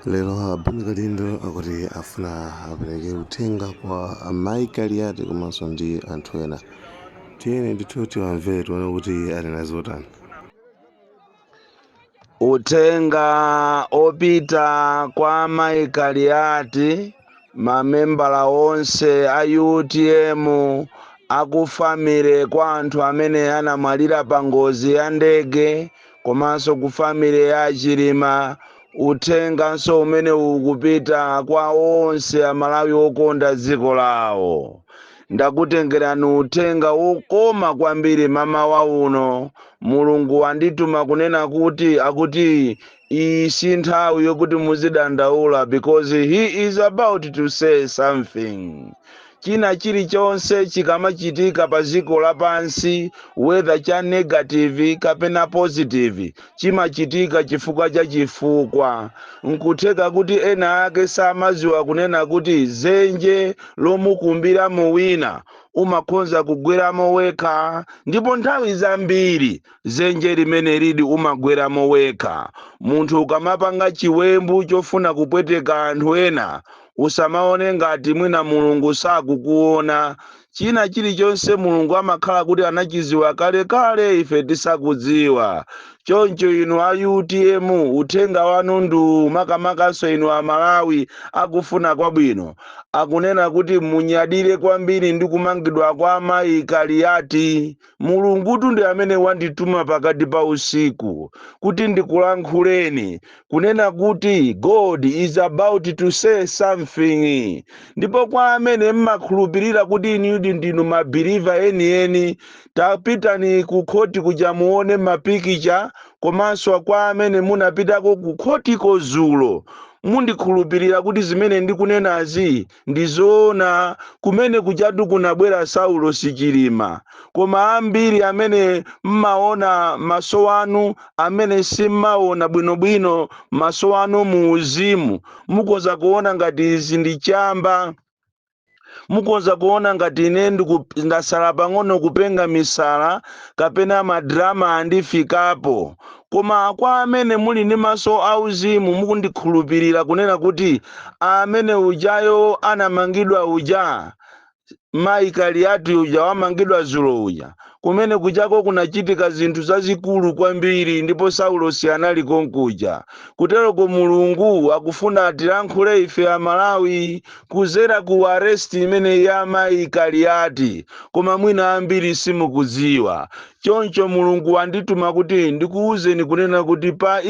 Lero B.Kalindo akuti afuna apereke uthenga kwa B.Kaliati komanso ndi anthu ena. Tiyeni ndithu tiwamvere tione kuti anena zotani. Uthenga opita kwa B.Kaliati, mamembala onse a UTM akufamire kwa anthu amene anamwalira pa ngozi ya ndege komanso kufamire ya Achilia. Uthenganso umene ukupita kwa onse amalawi okonda dziko lawo. Ndakutengerani uthenga wokoma kwambiri mamawa uno. Mulungu wandituma kunena kuti akuti iyi si nthawi yokuti muzidandaula, because he is about to say something. China chilichonse chikamachitika pa dziko lapansi, whether cha negative kapena positive, chimachitika chifukwa cha chifukwa. Nkutheka kuti ena ake samadziwa kunena kuti dzenje lomukumbiramo wina umakhonza kugweramo wekha, ndipo nthawi zambiri dzenje limene lidi umagweramo wekha. Munthu ukamapanga chiwembu chofuna kupweteka anthu ena, usamaone ngati mwina Mulungu sakukuona. China chilichonse Mulungu amakhala kuti anachidziwa kale ife tisakudziwa. Choncho inu a UTM, uthenga wanu ndu makamakaso inu a Malawi akufuna kwabwino. Akunena kuti munyadire kwambiri ndi kumangidwa kwa B.Kaliati. Mulungu ndi amene wandituma pakati pa usiku kuti ndikulankhuleni, kunena kuti God is about to say something. Ndipo kwa amene mmakhulupirira kuti inu ndinu mabeliever enieni, tapitani ku khoti kuja muone mapikicha, komanso kwa amene munapitako ku khoti kozulo mundikhulupirira kuti zimene ndikunenazi ndizoona. Kumene kujatu kunabwera Saulo sichilima, koma ambiri amene mmaona maso anu, amene simmaona bwinobwino maso anu mu uzimu, mukoza kuona ngati izi ndi chamba, mukoza kuona ngati ine ndasala pang'ono kupenga misala kapena madrama andifikapo. Koma kwa amene muli ndi maso auzimu mukundikhulupirira kunena kuti amene ujayo anamangidwa uja, B.Kaliati uja wamangidwa dzulo uja, kumene kujako kunachitika zinthu zazikulu kwambiri, ndipo Saulo si anali konkuja. Kuteroko Mulungu akufuna atilankhule ife a Malawi kuzera ku arrest imene ya B.Kaliati, koma mwina ambiri simukudziwa. Choncho Mulungu wandituma kuti ndikuwuzeni kunena kuti pa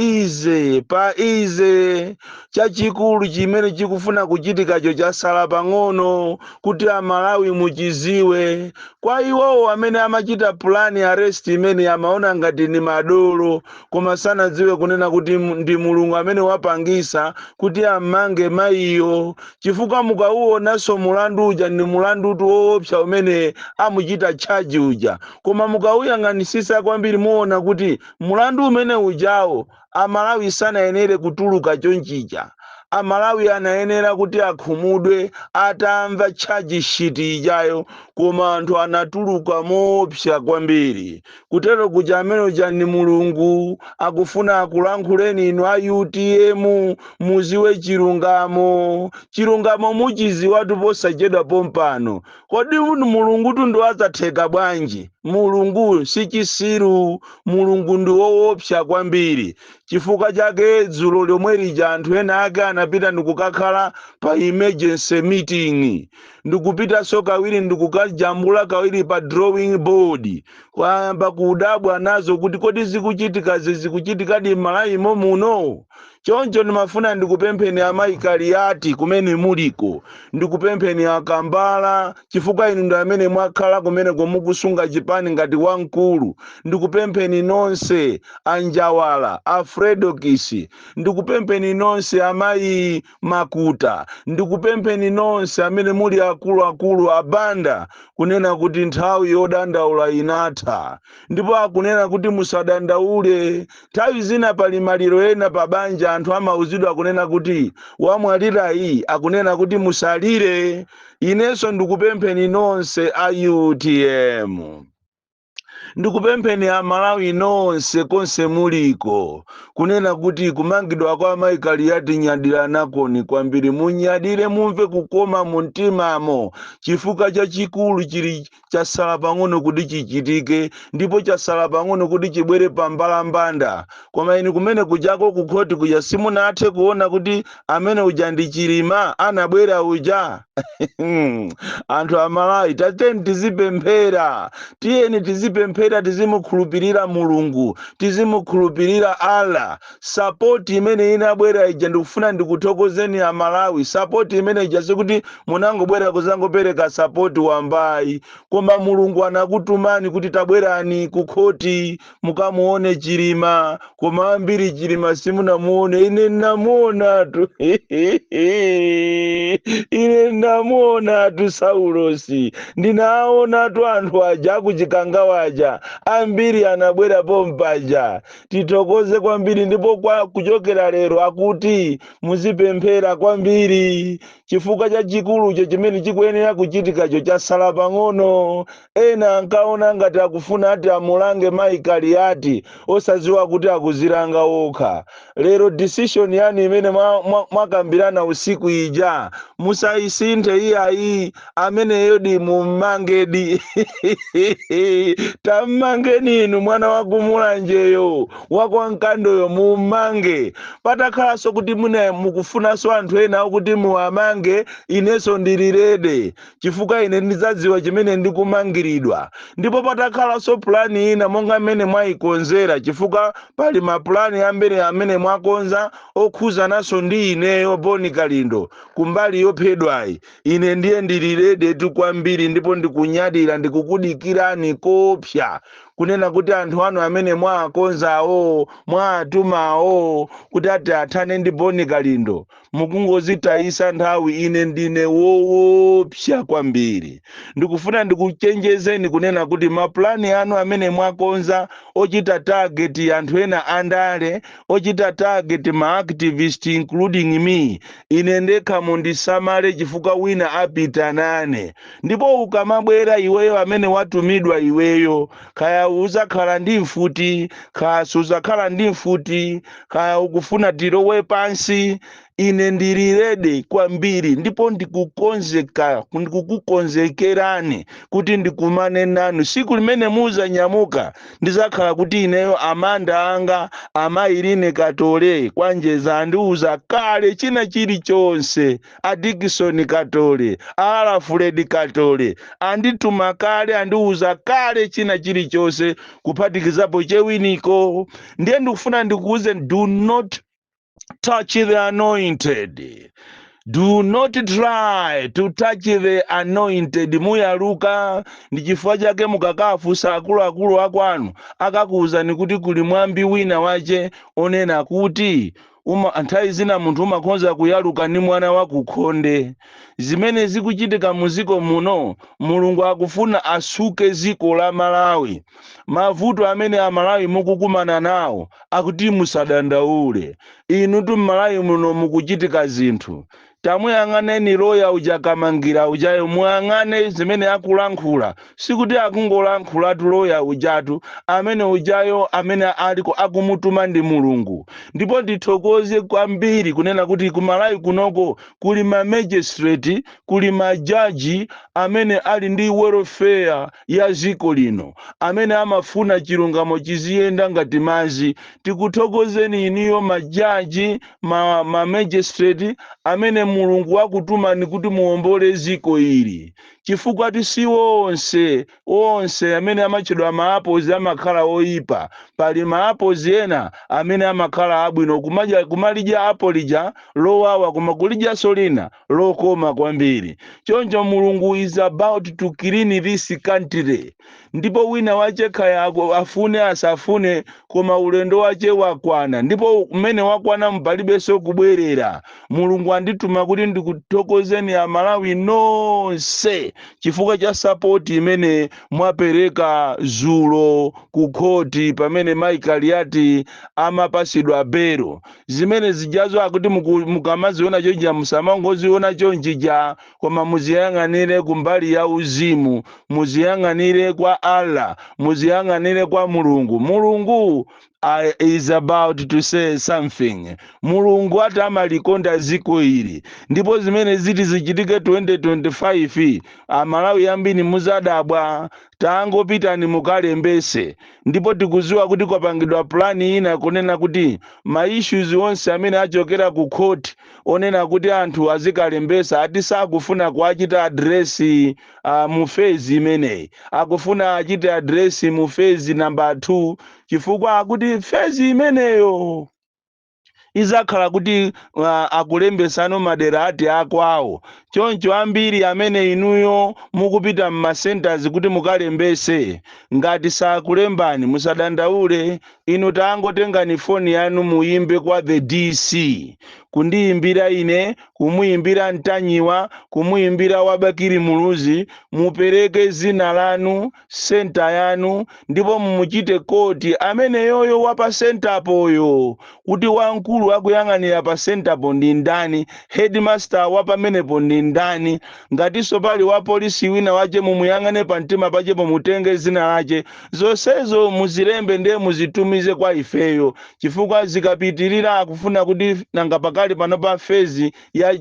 ize chachikulu chimene chikufuna kuchitikacho chasala pang'ono kuti a Malawi muchiziwe. Kwa iwowo amene amachita plan arrest imene amaona ngati ni madolo, koma sanadziwe kunena kuti ndi Mulungu amene wapangisa kuti amange mayiyo, chifukwa mukauonanso mulandu uja ndi mulandu woopsa umene amuchita charge uja, koma mukawuyang'anisisa kwambiri muona kuti mulandu umene ujawo a Malawi sanayenere kutuluka chonchicha. A Malawi anayenera kuti akhumudwe atamva charge sheet ijayo, koma anthu anatuluka moopsa kwambiri. Kutero kuja amene uja ni Mulungu akufuna akulankhuleni inu a UTM muziwe chilungamo. Chilungamo muchiziwatu posachedwa pompano. Kodi Mulungu tundu adzatheka bwanji? Mulungu si chisiru, Mulungu ndi woopsa kwambiri. Chifukwa chake dzulo lomwe lija anthu ena ake anapita ndikukakhala pa emergency meeting, ndikupitanso kawiri ndikukajambula kawiri pa drawing board, kwayamba kudabwa nazo kuti kodi zikuchitikadi m'Malawi muno. Choncho ndimafuna ndikupempheni a B.Kaliati kumene muliko, ndikupempheni akambala, chifukwa inu ndi amene mwakhala kumene mukusunga chipani ngati wamkulu. Ndikupempheni nonse anjawala, afredokisi, ndikupempheni nonse amayi makuta, ndikupempheni nonse amene muli akuluakulu abanda, kunena kuti nthawi yodandaula inatha. Ndipo akunena kuti musadandaule. Nthawi zina pali maliro ena pa banja anthu amauzidwa kunena kuti wamwalirayi, akunena kuti musalire. Inenso ndikupempheni nonse a UTM, ndikupempheni amalawi nonse konse muliko kunena kuti kumangidwa kwa maikaliati nyadira nakoni kwambiri, munyadire mumve kukoma mu mtimamo chifukwa chachikulu chili chasala pang'ono kuti chichitike ndipo chasala pang'ono kuti chibwere pambalambanda. Koma inu kumene kujako kukhoti kuja simunathe kuona kuti amene uja ndi chilima anabwera uja. Anthu amalawi tateni tizipemphera, tiyeni tizipemphera, tizimukhulupirira Mulungu, tizimukhulupirira Allah. Sapoti imene inabwera ija ndikufuna ndikuthokozeni amalawi, sapoti imene ija sikuti munangobwera kuzangopereka sapoti wambayi, koma Mulungu anakutumani kuti tabwerani kukhoti mukamuone chilima, koma ambiri chilima simunamuone. Ine namuonatu ine namuonatu Saulosi, ndinaonatu anthu aja kuchikanga waja, ambiri anabwera pompaja. Titokoze kwambiri, ndipo kuchokera lero akuti muzipemphera kwambiri chifukwa chachikulucho chimene chikuyenera kuchitikacho chasala pang'ono. Ena ankaona ngati akufuna ati amulange maikaliati osaziwa kuti akuzilanga okha. Lero decision yani imene mwakambirana usiku ija musayisinthe iyayi, ameneyo di mummangedi. Tammangeni inu mwana wakumulanjeyo wakwankandoyo mummange. Patakhalanso kuti mukufunanso anthu ena kuti muwamange, inenso ndilirede chifukwa ine ndizadziwa chimene ndikumangiridwa. Ndipo patakhalanso plani ina monga mmene mwayikonzera, chifukwa pali mapulani ambiri amene mwakonza okhuzananso ndi ineyo B.Kalindo kumbali yophedwayi. Ine ndiye ndilirede tu kwambiri, ndipo ndikunyadira ndikukudikirani kopsa kunena kuti anthu anu amene mwakonzawo mwatumawo kuti ati athane ndi B.Kalindo mukungozitayisa nthawi. Ine ndine woopsa kwambiri. Ndikufuna ndikuchenjezeni kunena kuti mapulani anu amene mwakonza ochita target anthu ena andale, ochita target ma activist including me, ine ndekha mundisamale chifukwa wina apita nane. Ndipo ukamabwera iweyo amene watumidwa iweyo, kaya uzakhala ndi mfuti, kaya suzakhala ndi mfuti, kaya ukufuna tilowe pansi, ine ndilirede kwambiri, ndipo ndikukukonzekerani kuti ndikumane nanu. Siku limene muzanyamuka ndizakhala kuti ineyo amanda anga amayirine Katole kwanjeza andiuza kale china chilichonse, Adikisoni Katole, Alfred Katole andituma kale andiuza kale china chilichonse kuphatikizapo chewiniko. Ndiye ndikufuna ndikuuze, do not touch the anointed. Do not try to touch the anointed. Muyaluka ndi chifukwa chake mukakafusa akuluakulu akwanu akakuwuzani kuti kuli mwambi wina wache onena kuti nthawi zina munthu umakhonza kuyaluka ni mwana wakukhonde. Zimene zikuchitika muziko muno, Mulungu akufuna asuke ziko la Malawi. Mavuto amene amalawi mukukumana nawo akuti musadandaule. Inu tu Malawi muno mukuchitika zinthu. Tamuyang'aneni loya uja kamangira ujayo, muyang'ane zimene akulankhula. Sikuti akungolankhula tu loya ujatu, amene ujayo amene aliko akumutuma ndi Mulungu. Ndipo ndithokoze kwambiri kunena kuti kumalawi kunoko kuli ma magistrate, kuli ma judge amene ali ndi welfare ya ziko lino, amene amafuna chilungamo chiziyenda ngati mazi. Tikuthokozeni iniyo majaji, ma magistrate amene Mulungu wakutumani kuti muombole ziko ili. Chifukwa tisi onse amene amachedwa maapozi amakhala oyipa. Pali maapozi ena amene amakhala abwino, kumalija apolija lowawa, koma kulija solina lokoma kwambiri. Choncho Mulungu is about to clean this country. Ndipo wina wache kaya afune asafune, koma ulendo wache wakwana. Ndipo mmene wakwana mpalibenso kubwerera. Mulungu andituma kuti ndikuthokozeni amalawi nonse chifukwa cha support imene mwapereka zulo kukhoti pamene maikaliati amapasidwa bero. Zimene zijazo akuti mukamaziona chonjija musamangoziona chonjija, koma muziyang'anire kumbali ya uzimu, muziyang'anire kwa kwa Allah, muziyang'anire kwa Mulungu. Mulungu is about to say something. Mulungu ati amalikonda ziko ili, ndipo zimene ziti zichitike 2025 amalawi ambiri muzadabwa. Tangopitani mukalembese, ndipo tikuziwa kuti kwapangidwa plani ina kunena kuti ma issues onse amene achokera ku court onena kuti anthu azikalembesa ati sakufuna kuachita adresi mu phase imeneyi, akufuna achite adresi mu phase number 2 chifukwa akuti phase imeneyo izakhala kuti akulembesano madera ati akwawo. Choncho ambiri amene inuyo mukupita m'masentazi kuti mukalembese, ngati sakulembani musadandaule, inu tangotengani foni yanu muyimbe kwa the DC, kundiyimbira ine, kumuyimbira Ntanyiwa, kumuyimbira Wabakiri Muluzi, mupereke zina lanu, senta yanu, ndipo mumuchite koti amene yoyo wapa sentapoyo, kuti wankulu akuyang'anira pa sentapo ndi ndani, headmaster wapamenepo ndi ndani, ngatinso pali wa polisi wina wache mumuyang'ane pa mtima pachepo mutenge zina lache. Zonsezo muzilembe ndiye muzitumize kwa ifeyo, chifukwa zikapitirira akufuna kuti nanga pakali pano pa phase ya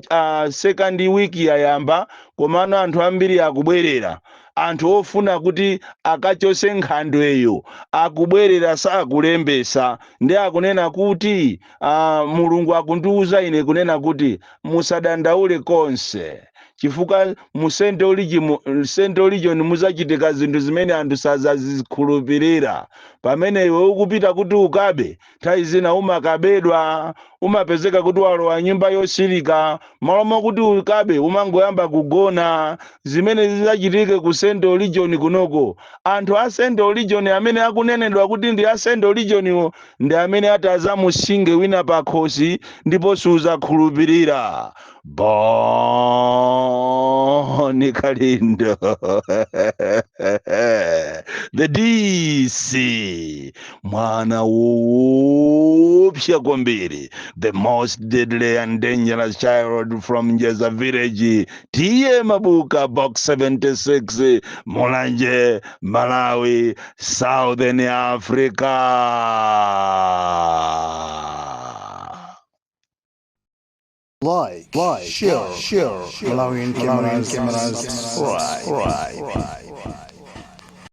second week yayamba, komano anthu ambiri akubwerera, anthu ofuna kuti akachose nkhandweyo akubwerera sakulembesa. Ndi akunena kuti Mulungu akundiuza ine kunena kuti musadandaule konse, chifukwa mu Central Region muzachitika zinthu zimene anthu sazazikhulupirira. Pamene iwe ukupita kuti ukabe, nthawi zina umakabedwa, umapezeka kuti walowa nyumba yosilika, malo mokuti ukabe umangoyamba kugona. Zimene zizachitike ku Central Region kunoko, anthu a Central Region amene akunenedwa kuti ndi a Central Region ndi amene atazamusinge wina pa khosi ndipo suzakhulupirira. B.Kalindo the DC, mwana woopsa kwambiri, the most deadly and dangerous child from Njeza village, tiye Mabuka, box 76, Mulanje, Malawi, Southern Africa. Like, share, Malawian cameras, right.